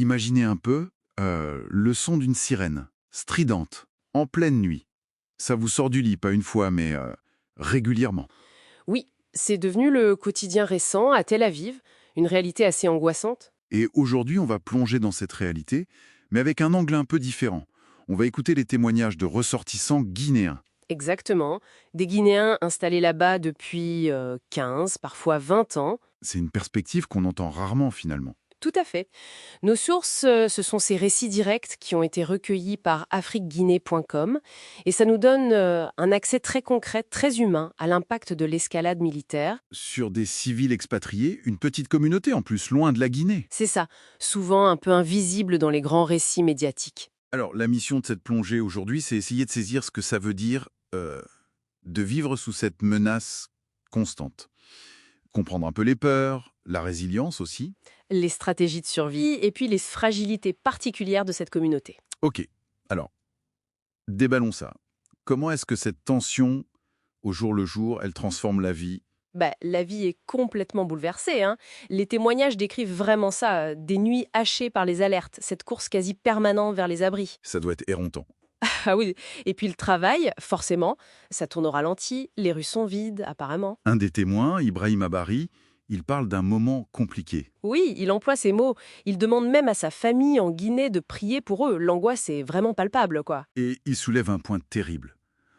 Imaginez un peu le son d'une sirène, stridente, en pleine nuit. Ça vous sort du lit, pas une fois, mais régulièrement. Oui, c'est devenu le quotidien récent à Tel Aviv, une réalité assez angoissante. Et aujourd'hui, on va plonger dans cette réalité, mais avec un angle un peu différent. On va écouter les témoignages de ressortissants guinéens. Exactement. Des Guinéens installés là-bas depuis 15, parfois 20 ans. C'est une perspective qu'on entend rarement finalement. Tout à fait. Nos sources, ce sont ces récits directs qui ont été recueillis par afriqueguinée.com et ça nous donne un accès très concret, très humain à l'impact de l'escalade militaire. Sur des civils expatriés, une petite communauté en plus, loin de la Guinée. C'est ça, souvent un peu invisible dans les grands récits médiatiques. Alors, la mission de cette plongée aujourd'hui, c'est essayer de saisir ce que ça veut dire de vivre sous cette menace constante. Comprendre un peu les peurs, la résilience aussi. Les stratégies de survie et puis les fragilités particulières de cette communauté. Ok, alors, déballons ça. Comment est-ce que cette tension, au jour le jour, elle transforme la vie? La vie est complètement bouleversée, hein. Les témoignages décrivent vraiment ça, des nuits hachées par les alertes, cette course quasi permanente vers les abris. Ça doit être éreintant. Ah oui, et puis le travail, forcément, ça tourne au ralenti, les rues sont vides, apparemment. Un des témoins, Ibrahim Abari, il parle d'un moment compliqué. Oui, il emploie ces mots. Il demande même à sa famille en Guinée de prier pour eux. L'angoisse est vraiment palpable, quoi. Et il soulève un point terrible.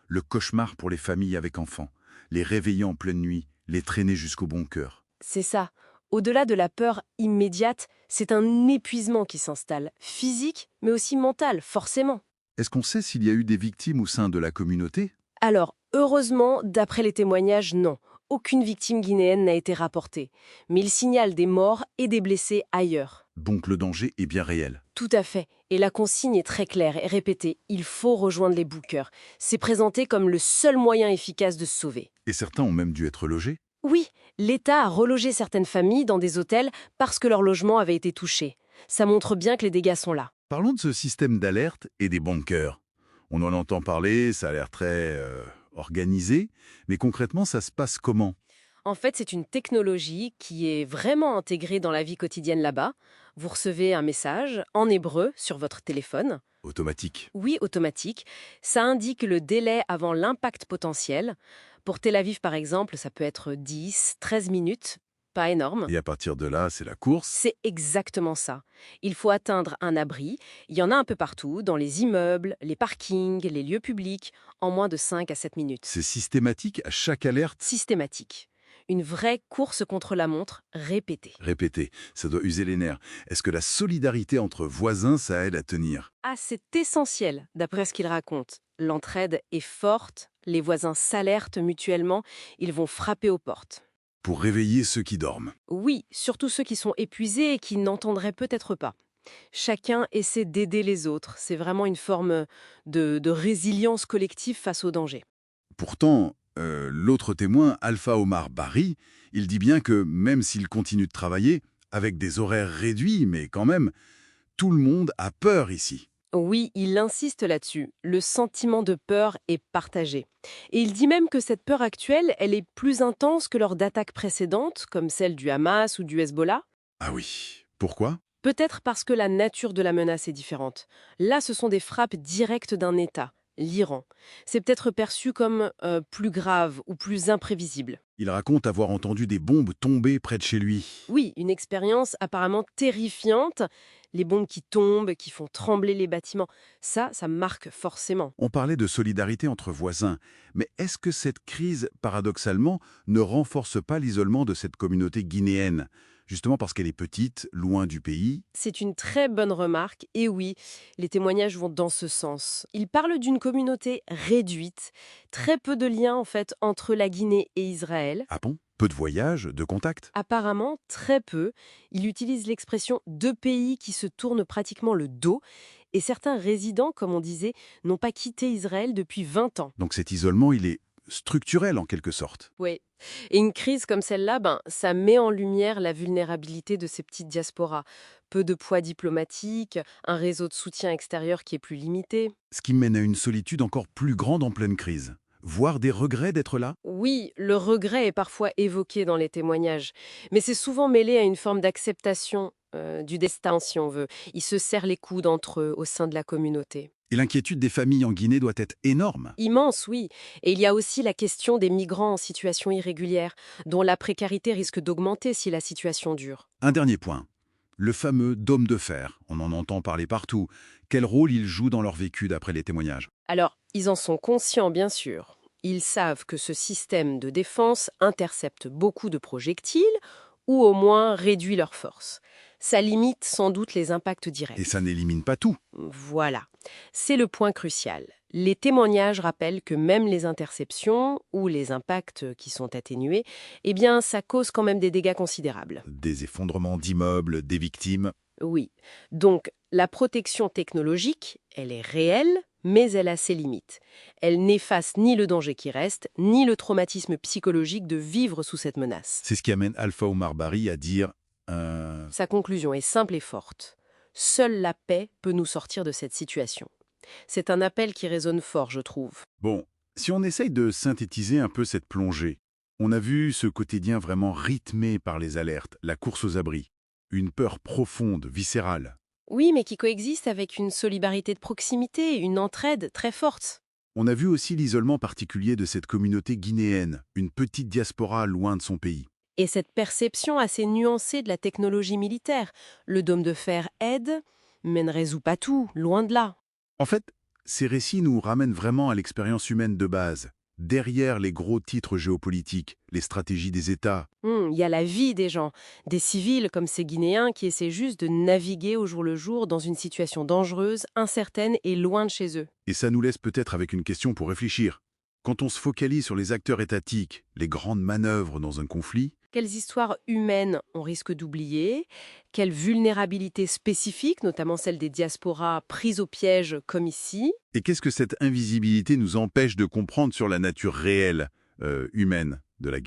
Le cauchemar pour les familles avec enfants. Les réveiller en pleine nuit, les traîner jusqu'au bunker. C'est ça. Au-delà de la peur immédiate, c'est un épuisement qui s'installe, physique, mais aussi mental, forcément. Est-ce qu'on sait s'il y a eu des victimes au sein de la communauté? Alors, heureusement, d'après les témoignages, non. Aucune victime guinéenne n'a été rapportée. Mais il signale des morts et des blessés ailleurs. Donc le danger est bien réel. Tout à fait. Et la consigne est très claire et répétée. Il faut rejoindre les bunkers. C'est présenté comme le seul moyen efficace de se sauver. Et certains ont même dû être logés. Oui, l'État a relogé certaines familles dans des hôtels parce que leur logement avait été touché. Ça montre bien que les dégâts sont là. Parlons de ce système d'alerte et des bunkers. On en entend parler, ça a l'air très organisé, mais concrètement, ça se passe comment? En fait, c'est une technologie qui est vraiment intégrée dans la vie quotidienne là-bas. Vous recevez un message en hébreu sur votre téléphone. Automatique. Oui, automatique. Ça indique le délai avant l'impact potentiel. Pour Tel Aviv, par exemple, ça peut être 10, 13 minutes. Pas énorme. Et à partir de là, c'est la course. C'est exactement ça. Il faut atteindre un abri. Il y en a un peu partout, dans les immeubles, les parkings, les lieux publics, en moins de 5 à 7 minutes. C'est systématique à chaque alerte. Systématique. Une vraie course contre la montre répétée. Répétez, ça doit user les nerfs. Est-ce que la solidarité entre voisins, ça aide à tenir? Ah, c'est essentiel, d'après ce qu'il raconte. L'entraide est forte, les voisins s'alertent mutuellement, ils vont frapper aux portes. Pour réveiller ceux qui dorment. Oui, surtout ceux qui sont épuisés et qui n'entendraient peut-être pas. Chacun essaie d'aider les autres. C'est vraiment une forme de résilience collective face au danger. Pourtant, l'autre témoin, Alpha Omar Bari, il dit bien que même s'il continue de travailler, avec des horaires réduits, mais quand même, tout le monde a peur ici. Oui, il insiste là-dessus. Le sentiment de peur est partagé. Et il dit même que cette peur actuelle, elle est plus intense que lors d'attaques précédentes, comme celle du Hamas ou du Hezbollah. Ah oui. Pourquoi? Peut-être parce que la nature de la menace est différente. Là, ce sont des frappes directes d'un État, l'Iran. C'est peut-être perçu comme plus grave ou plus imprévisible. Il raconte avoir entendu des bombes tomber près de chez lui. Oui, une expérience apparemment terrifiante. Les bombes qui tombent, qui font trembler les bâtiments, ça marque forcément. On parlait de solidarité entre voisins, mais est-ce que cette crise, paradoxalement, ne renforce pas l'isolement de cette communauté guinéenne? Justement parce qu'elle est petite, loin du pays. C'est une très bonne remarque, et oui, les témoignages vont dans ce sens. Ils parlent d'une communauté réduite, très peu de liens en fait entre la Guinée et Israël. Ah bon? Peu de voyages, de contacts? Apparemment, très peu. Il utilise l'expression deux pays qui se tournent pratiquement le dos, et certains résidents, comme on disait, n'ont pas quitté Israël depuis 20 ans. Donc cet isolement, il est structurel en quelque sorte. Oui. Et une crise comme celle-là, ça met en lumière la vulnérabilité de ces petites diasporas. Peu de poids diplomatique, un réseau de soutien extérieur qui est plus limité. Ce qui mène à une solitude encore plus grande en pleine crise. Voire des regrets d'être là. Oui, le regret est parfois évoqué dans les témoignages, mais c'est souvent mêlé à une forme d'acceptation du destin, si on veut. Ils se serrent les coudes entre eux au sein de la communauté. Et l'inquiétude des familles en Guinée doit être énorme. Immense, oui. Et il y a aussi la question des migrants en situation irrégulière, dont la précarité risque d'augmenter si la situation dure. Un dernier point. Le fameux dôme de fer, on en entend parler partout. Quel rôle il joue dans leur vécu d'après les témoignages? Alors, ils en sont conscients, bien sûr. Ils savent que ce système de défense intercepte beaucoup de projectiles ou au moins réduit leur force. Ça limite sans doute les impacts Et directs. ça n'élimine pas tout. Voilà, c'est le point crucial. Les témoignages rappellent que même les interceptions ou les impacts qui sont atténués, eh bien, ça cause quand même des dégâts considérables. Des effondrements d'immeubles, des victimes. Oui. Donc, la protection technologique, elle est réelle, mais elle a ses limites. Elle n'efface ni le danger qui reste, ni le traumatisme psychologique de vivre sous cette menace. C'est ce qui amène Alpha Omar Bari à dire Sa conclusion est simple et forte. Seule la paix peut nous sortir de cette situation. C'est un appel qui résonne fort, je trouve. Bon, si on essaye de synthétiser un peu cette plongée, on a vu ce quotidien vraiment rythmé par les alertes, la course aux abris, une peur profonde, viscérale. Oui, mais qui coexiste avec une solidarité de proximité, une entraide très forte. On a vu aussi l'isolement particulier de cette communauté guinéenne, une petite diaspora loin de son pays. Et cette perception assez nuancée de la technologie militaire. Le dôme de fer aide, mais ne résout pas tout, loin de là. En fait, ces récits nous ramènent vraiment à l'expérience humaine de base, derrière les gros titres géopolitiques, les stratégies des États. Il y a la vie des gens, des civils comme ces Guinéens qui essaient juste de naviguer au jour le jour dans une situation dangereuse, incertaine et loin de chez eux. Et ça nous laisse peut-être avec une question pour réfléchir. Quand on se focalise sur les acteurs étatiques, les grandes manœuvres dans un conflit, Quelles histoires humaines on risque d'oublier? Quelles vulnérabilités spécifiques, notamment celles des diasporas prises au piège comme ici? et qu'est-ce que cette invisibilité nous empêche de comprendre sur la nature réelle, humaine de la